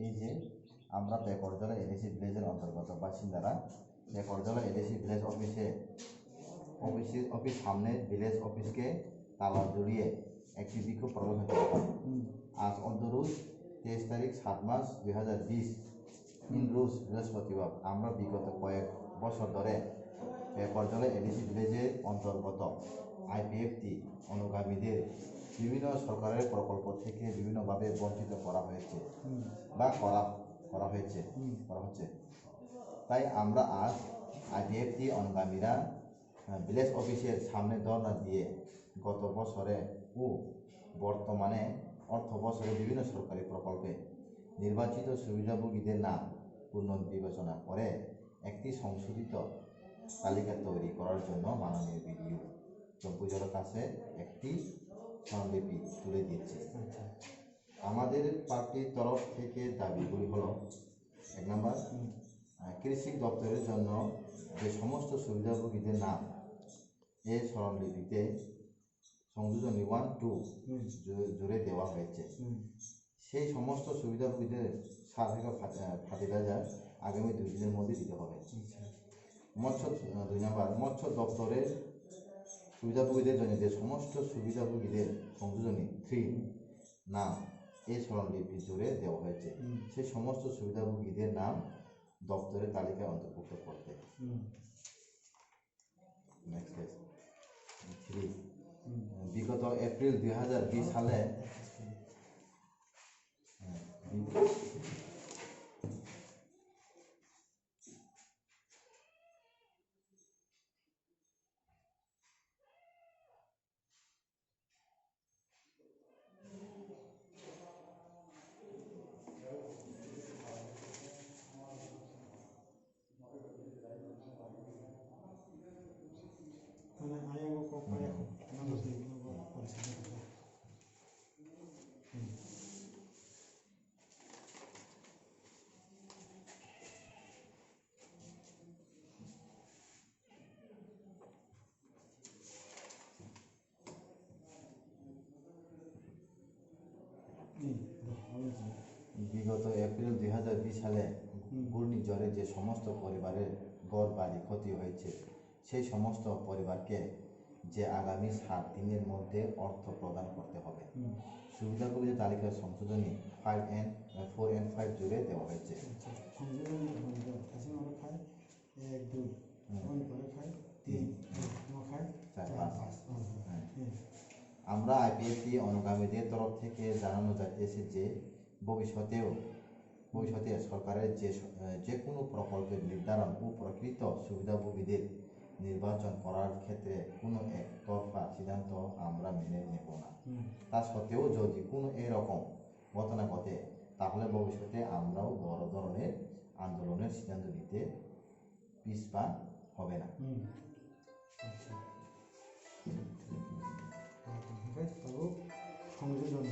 এই যে আমরা বেকরজলা এডিসি ভিলেজের অন্তর্গত বাসিন্দারা বেকরজলা এডিসি ভিলেজ অফিস সামনে ভিলেজ অফিসকে তালা জড়িয়ে একটি বিক্ষোভ প্রদর্শন করা হয়। আজ অন্তরোজ 23 তারিখ 7 মাস 2020 রোজ বৃহস্পতিবার আমরা বিগত কয়েক বছর ধরে বেকরজলা এডিসি ভিলেজের অন্তর্গত আইপিএফটি অনুগামীদের বিভিন্ন সরকারের প্রকল্প থেকে বিভিন্নভাবে বঞ্চিত করা হয়েছে বা করা হচ্ছে। তাই আমরা আজ আইপিএফটি অনুগামীরা ভিলেজ অফিসের সামনে ধর্ণা দিয়ে গত বছরে ও বর্তমানে অর্থ বছরে বিভিন্ন সরকারি প্রকল্পে নির্বাচিত সুবিধাভোগীদের নাম পুনর্বিবেচনা করে একটি সংশোধিত তালিকা তৈরি করার জন্য মাননীয় বিডিও চম্পুজোর কাছে একটি স্মারকলিপি তুলে দিয়েছে। আমাদের পার্টির তরফ থেকে দাবিগুলি হলো, 1 নম্বর, কৃষি দপ্তরের জন্য যে সমস্ত সুবিধাভোগীদের নাম এই স্মরণলিপিতে সংযোজনী 1-2 জুড়ে দেওয়া হয়েছে, সেই সমস্ত সুবিধাভোগীদের ফার্টিলাইজার আগামী 2 দিনের মধ্যে দিতে হবে। 2 নম্বর, মৎস্য দপ্তরের সুবিধাভোগীদের জন্য যে সমস্ত সুবিধাভোগীদের সংযোজনী 3 নাম এই স্মরণলিপি জুড়ে দেওয়া হয়েছে, সেই সমস্ত সুবিধাভোগীদের নাম দপ্তরের তালিকায় অন্তর্ভুক্ত করতে। বিগত এপ্রিল 2020 সালে বিগত এপ্রিল 2020 সালে ঘূর্ণিঝড়ে যে সমস্ত পরিবারের ঘর বাড়ি ক্ষতি হয়েছে, সেই সমস্ত পরিবারকে যে আগামী 7 দিনের মধ্যে অর্থ প্রদান করতে হবে। সুবিধাগুলির তালিকার সংশোধনী 4 and 5 জুড়ে দেওয়া হয়েছে। আমরা আইপিএফটি অনুগামীদের তরফ থেকে জানানো যাচ্ছে যে ভবিষ্যতে সরকারের যে কোনো প্রকল্পের নির্ধারণ ও প্রকৃত সুবিধাভোগীদের নির্বাচন করার ক্ষেত্রে কোনো একতরফা সিদ্ধান্ত আমরা মেনে নেব না। তা সত্ত্বেও যদি কোনো এরকম ঘটনা ঘটে, তাহলে ভবিষ্যতে আমরাও বড় ধরনের আন্দোলনের সিদ্ধান্ত নিতে পিছপা হবে না। সংযোজন